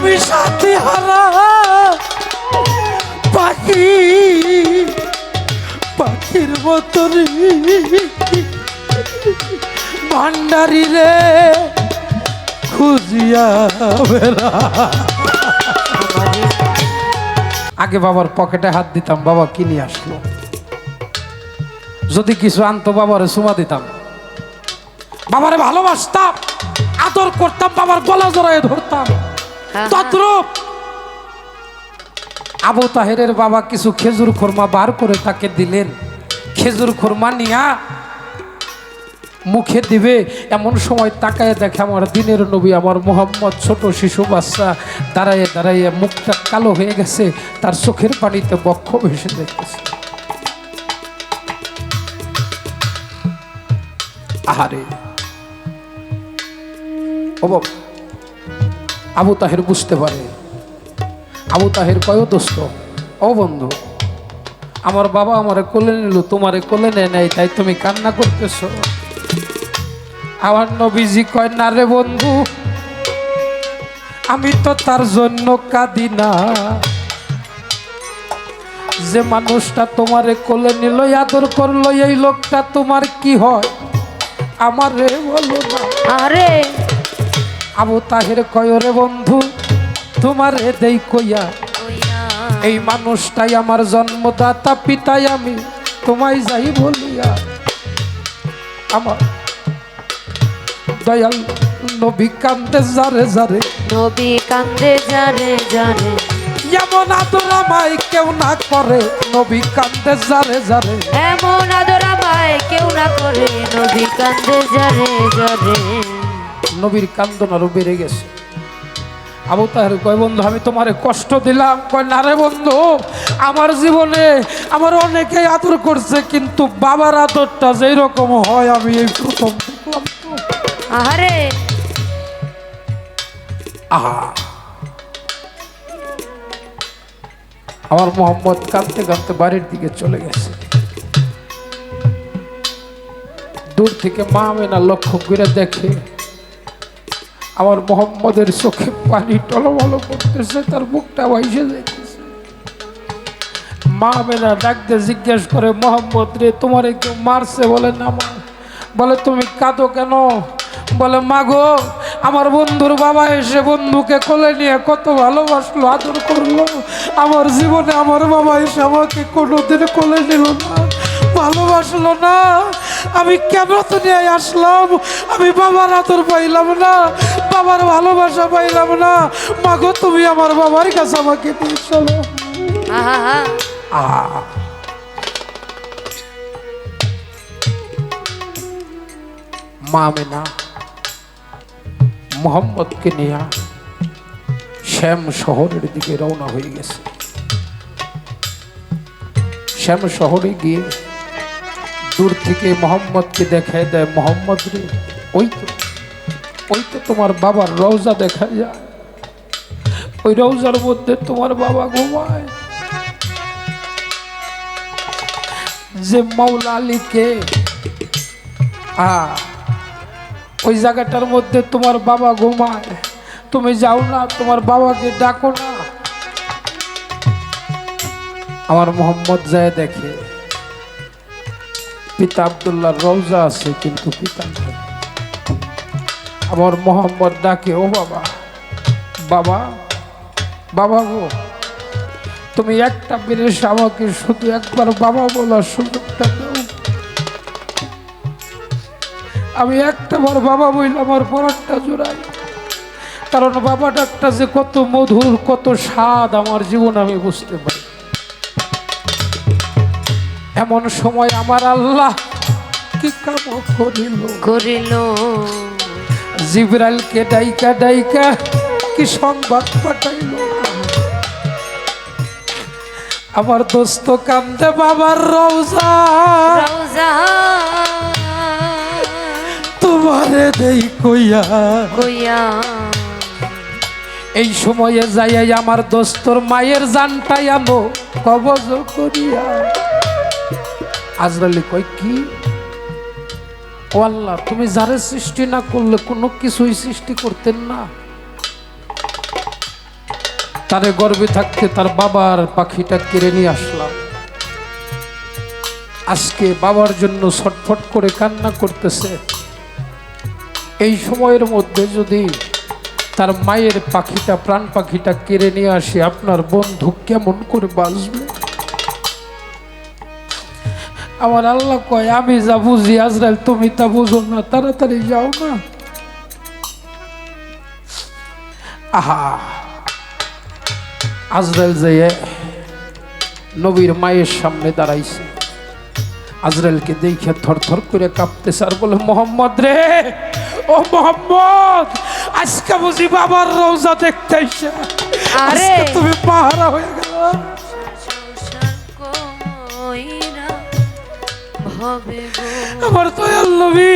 আমি সাথী হারা পাখি, পাখির মতন ভান্ডারি রে খুঁজিয়া বেড়া। আগে বাবার পকেটে হাত দিতাম, বাবা কি নিয়ে আসলো, যদি কিছু আনতো বাবারে চুমা দিতাম, বাবারে ভালোবাসতাম, আদর করতাম, বাবার গলা জড়ায় ধরতাম। তদ্রূপ আবু তাহেরের বাবা কিছু খেজুর খোরমা বার করে তাকে দিলেন। খেজুর খোরমা নিয়া মুখে দিবে, এমন সময় তাকায় দেখে আমার দিনের নবী আমার মোহাম্মদ ছোট শিশু বাচ্চা দাঁড়াইয়ে দাঁড়াইয়ে মুখটা কালো হয়ে গেছে, তার চোখের পানিতে বক্ষ ভেসে দেখতেছে। আহারে ও বাবা, আবু তাহের বুঝতে পারে। আবু তাহের কয় দোস্ত, ও বন্ধু, আমার বাবা আমারে কোলে নিল, তোমারে কোলে নেয় নাই, তাই তুমি কান্না করতেছ? আমার নবীজি কয়, না রে বন্ধু, আমি তো তার জন্য কাঁদি না, যে মানুষটা তোমারে কোলে নিল, আদর করলো, এই লোকটা তোমার কি হয় আমারে বলো না। আরে আবু তাহের কয়, রে বন্ধু, তোমারে দেই কইয়া, এই মানুষটাই আমার জন্মদাতা পিতাই, আমি তোমায় যাই বলিয়া। আমার দয়াল নবী কান্দে যারে যারে, নবী কান্দে যারে যারে, এমন আদর আমায় কেউ না করে, নবী কান্দে যারে যারে, এমন আদর আমায় কেউ না করে, নবী কান্দে যারে যারে। নবীর কান্দন আরো বেড়ে গেছে। আবু তাহের কয়, বন্ধু আমি তোমারে কষ্ট দিলাম? কয়, না রে বন্ধু, আমার জীবনে আমার অনেকেই আদর করছে, কিন্তু বাবার আদরটা যেই রকম হয় আমি এই প্রথম দেখলাম। আরে আহা, আমার মোহাম্মদ কাঁদতে কাঁদতে বাড়ির দিকে চলে গেছে। দূর থেকে মা আমেনা লক্ষ্য করে দেখে আমার মোহাম্মদের চোখে পানি টলমল করতেছে, তার মুখটা ভাইসে যাইতেছে। মা আমেনা ডাক দিয়ে জিজ্ঞেস করে, মোহাম্মদ রে, তোমার কেউ মারছে? বলে না মা। বলে তুমি কাঁদো কেন? বলে মা গো, আমার বন্ধুর বাবা এসে বন্ধুকে কোলে নিয়ে কত ভালোবাসলো, আদর করলো, আমার জীবনে আমার বাবা এসে আমাকে কোনোদিন কোলে নিল না, ভালোবাসলো না, আমি কেন তো নিয়ে আসলাম? আমি বাবার আদর পাইলাম না, বাবার ভালোবাসা পাইলাম না, মা গো তুমি আমার বাবার কাছে আমাকে নিয়ে চলো। মা আমেনা মোহাম্মদকে নিয়ে শ্যাম শহরের দিকে রওনা হয়ে গেছে। শ্যাম শহরে গিয়ে দূর থেকে মোহাম্মদকে দেখায় দেয়, মোহাম্মদ রে, ওই তো তোমার বাবার রওজা দেখা যায়, ওই রওজার মধ্যে তোমার বাবা ঘুমায়। যে মাওলা আলীকে ওই জায়গাটার মধ্যে তোমার বাবা ঘুমায়, তুমি যাও না, তোমার বাবাকে ডাকো না। আমার মোহাম্মদ যায় দেখে পিতা আব্দুল্লাহর রওজা আছে, কিন্তু পিতা নাই। আমার মোহাম্মদ ডাকে, ও বাবা, বাবা, বাবা গো, তুমি একটা বিরেশ আমাকে শুধু একবার বাবা বলার সুযোগটা দাও, আমি একটাবার বাবা বইলে আমার পরাণটা জোড়াই, কারণ বাবা ডাকটা যে কত মধুর, কত স্বাদ আমার জীবন আমি বুঝতে পারি। এমন সময় আমার আল্লাহ কি কাম করিল, জিবরাইলকে ডাইকা ডাইকা কি সংবাদ পাঠাইল, আমার দোস্ত কান্দে বাবার রওজা, তোমারে দেই কইয়া। এই সময়ে যাই আমার দোস্তর মায়ের জানটাই আনো কবজ করিয়া। আজরাইল কই, কি ও আল্লাহ, তুমি যারে সৃষ্টি না করলে কোনো কিছুই সৃষ্টি করতেন না? তারে গর্ভে থাকতে তার বাবার পাখিটা কেড়ে নিয়ে আসলাম। আজকে বাবার জন্য ছটফট করে কান্না করতেছে। এই সময়ের মধ্যে যদি তার মায়ের পাখিটা, প্রাণ পাখিটা কেড়ে নিয়ে আসে, আপনার বন্ধু কেমন করে বাঁচবে? আমার আল্লাহ কয়, আমি যা বুঝি আজরাইল তুমি তা বুঝো না, তাড়াতাড়ি যাও না। আহা, আজরাইল যে নবীর মায়ের সামনে দাঁড়াইছে, আজরাইলকে দেখে থরথর করে কাঁপতেছে আর বলে, মোহাম্মদ রে, ও মোহাম্মদ, আজকে বুঝি বাবার রওজা দেখতে আইসা আজকে তুমি পাহারা হয়ে গেল। আমার দয়াল নবী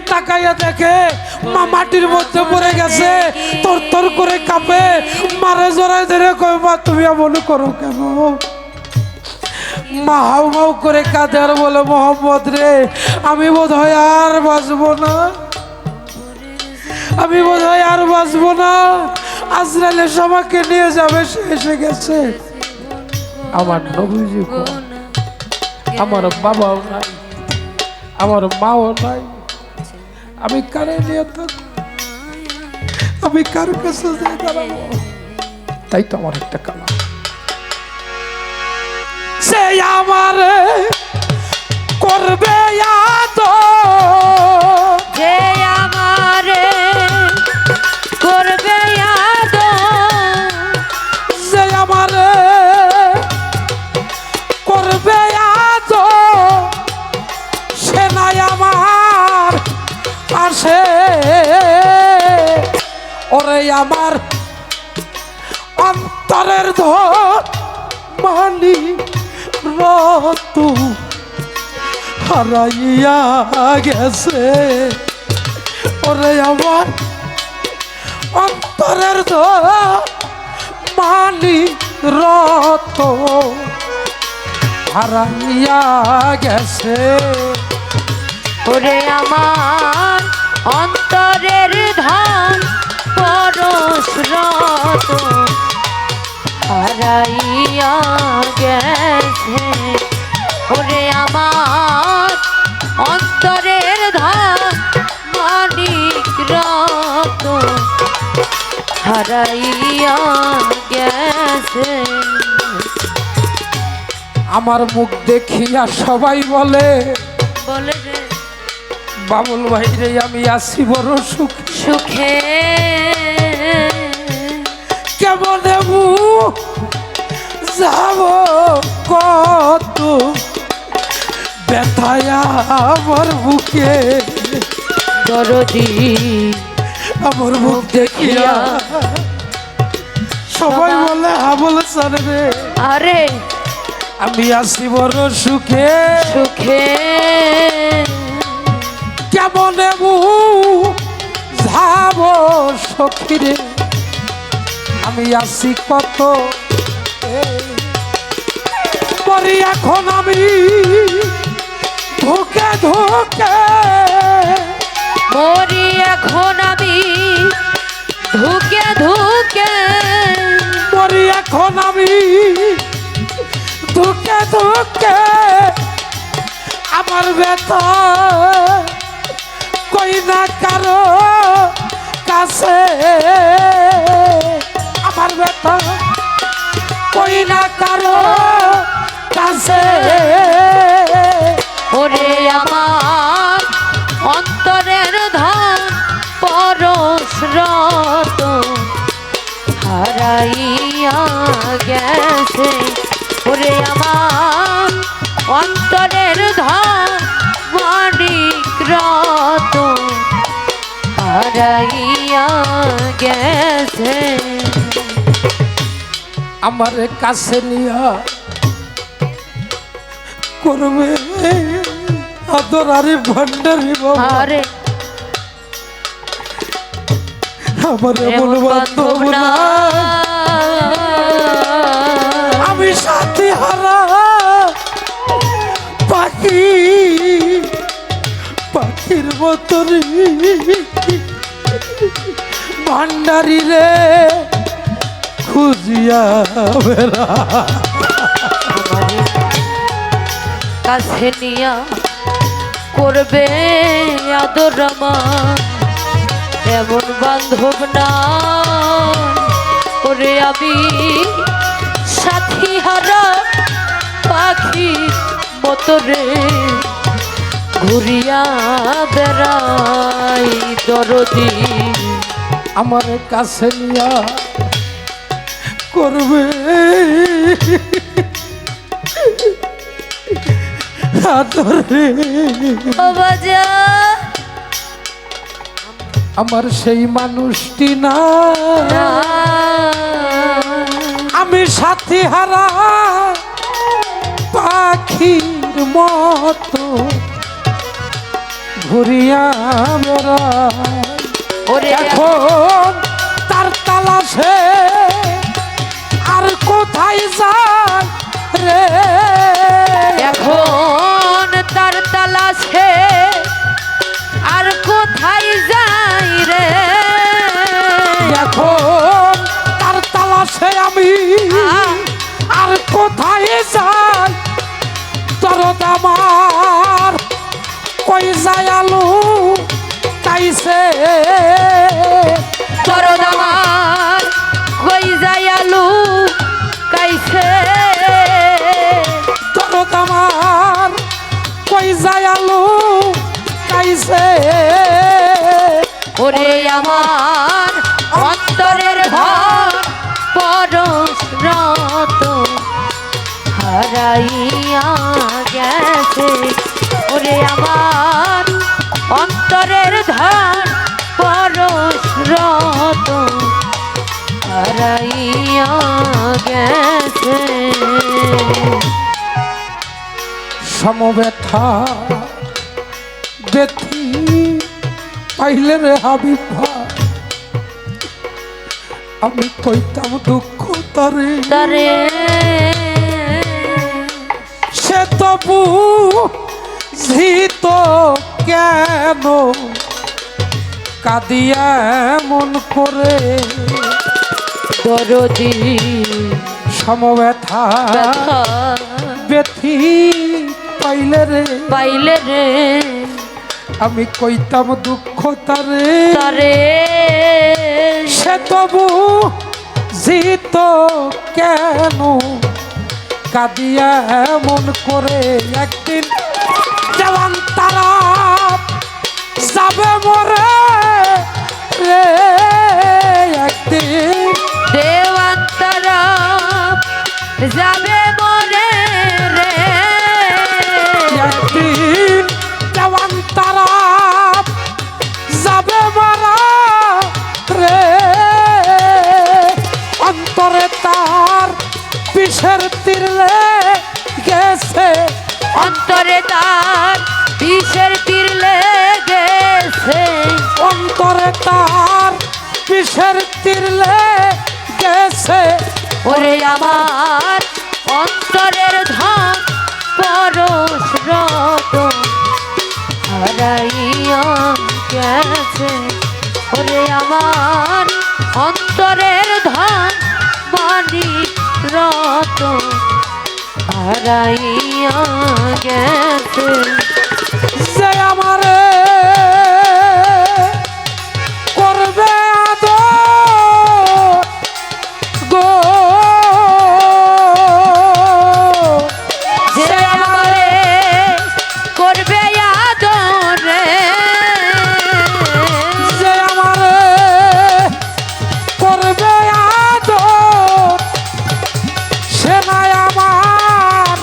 তাকাইয়া দেখে মা মাটির মধ্যে পড়ে গেছে, থরথর করে কাঁপে, মারে জড়াই ধরে কয়, মা তুমি এমন করো কেন? মা হাউ হাউ করে কাঁদে আর বলে, মোহাম্মদ রে, আমি বোধহয় আর বাঁচবো না, আমি বোধহয় আর বাঁচবো না, আজরাইল সবাইকে নিয়ে যাবে, সে এসে গেছে। আমার নবীজি, আমার বাবাও নাই, আমার মাও নাই, আমি কারে নিয়ে থাকবো, আমি কার কাছে যাই দাঁড়াবো? তাই তো আমার একটা কালা, সে আমার করবে যে আমার করবে যে আমার করবে সে নাই আমার আসে, ওরে আমার অন্তরের মানি রত হারাইয়া গেছে, ওরে আমার অন্তরের মানি রত হারাইয়া গেছে, ওরে আমার অন্তরের ধন পরশরত হারাইয়া গেছে, ওরে আমার অন্তরের ধন মানিক রত হারাইয়া গেছে। আমার মুখ দেখিয়া সবাই বলে, বলে রে বাবুল ভাই রে, আমি আছি বড় সুখে, কেমন যাব কত ব্যথায় আমার বুকে, দরদি আমার মুখ দেখিয়া সবাই বলে, হাবল সারবে, আরে আমি আছি বড় সুখে, কেমন যাব সখীরে, আমি আছি কত মরি এখন আমি ধোকে ধোকে, মরি এখন আমি ধুকে ধুকে, মরি এখন আমি ধোকে ধোকে, আমার ব্যথা কই না কারো কাছে, আমার ব্যথা কই না কারো কাছে, ওরে আমার অন্তরের ধন পরশরত হারাইয়া গেছে, ওরে আমার অন্তরের ধন মানিক রত হারাইয়া গেছে। আমার কাছে নিয়া করবে আদর, আরে ভান্ডারি বাবা, আরে আমার এমন বান্ধব না, আমি সাথী হারা পাখি, পাখির মতনই ভান্ডারি রে খুঁজি ঘুরিয়া বেড়া আমারে কাছে নিয়া করবে আদর আমার এমন বান্ধব না ওরে আমি সাথী হারা পাখি মতরে ঘুরিয়া বেড়াই দরদি আমার কাছে নিয়া করবে আদরে ও বাজা আমার সেই মানুষটি না না আমি সাথী হারা পাখির মতো ঘুরিয়া বেড়াই ওরে এখন তার তালাশে আর কোথায় যায় রে এখন তার তালাশে আর কোথায় যাই রে এখন তার তালাশে আমি আর কোথায় যাই দরদ আমার কই যায় আলু তাইছে দরদ আমার কই যায় আলু কাইছে দরদ আমার কই যায় আলু তাইছে ওরে আমার অন্তরের ঘর পরশ রত হারাইয়া গেছে ওরে আমার অন্তরের ধন পরশ রত হারাইয়া গেছে সমব্যথা ব্যথি পাইলে রে হাবিব ভাই আমি কইতাম দুঃখ তারে তারে সে তবু জিত কেন কাঁদিয়া এমন করে দরদি সমব্যথা ব্যথা ব্যথি পাইলে রে পাইলে রে আমি কইতাম দুঃখ তারে তারে সে তবু জিত কেন কাঁদিয়া এমন করে একদিন জওয়ান তারা যাবে মরে রে একদিন দেওয়ান্তরা যাবে মরে রে একদিন জওয়ান তারা যাবে মারা রে অন্তরে তার বিষের তীরলে গেছে অন্তরে তার বিষের তীর লেগেছে অন্তরে তার বিষের তীরলে গেছে ওরে আমার অন্তরের ধন পরশ রত হারাইয়া গেছে ওরে আমার অন্তরের ধন মানি রত হারাইয়া গেছে যে আমারে করবে আদর গো যে আমারে করবে আদরে যে আমারে করবে আদর সে নাই আমার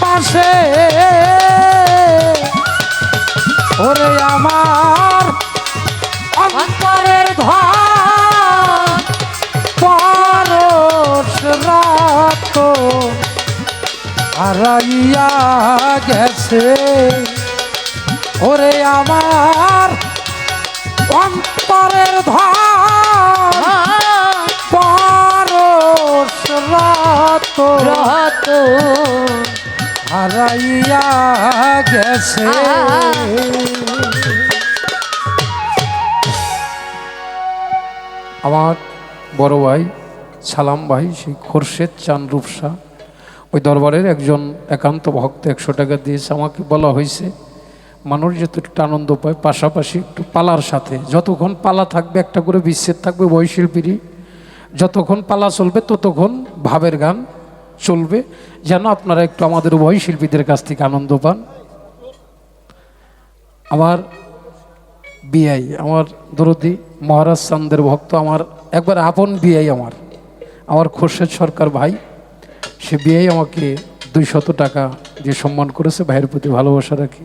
পাশে ওরে আমার অন্তরের ধন পরশ রাত হারাইয়া গেছে ওরে আমার অন্তরের ধন পরশ রাত রত হারাইয়া গেছে আমার বড় ভাই সালাম ভাই, সেই খোরশেদ চান রূপসা, ওই দরবারের একজন একান্ত ভক্ত 100 টাকা দিয়েছে। আমাকে বলা হয়েছে মানুষ যেহেতু একটু আনন্দ পায়, পাশাপাশি একটু পালার সাথে, যতক্ষণ পালা থাকবে একটা করে বিচ্ছেদ থাকবে বহিঃশিল্পীরই, যতক্ষণ পালা চলবে ততক্ষণ ভাবের গান চলবে, যেন আপনারা একটু আমাদের বহিঃশিল্পীদের কাছ থেকে আনন্দ পান। আমার বিআই, আমার দরদি মহারাজ চান্দের ভক্ত, আমার একবার আপন বিআই, আমার খোরশেদ সরকার ভাই, সে বিআই আমাকে 200 টাকা দিয়ে সম্মান করেছে। ভাইয়ের প্রতি ভালোবাসা রাখি।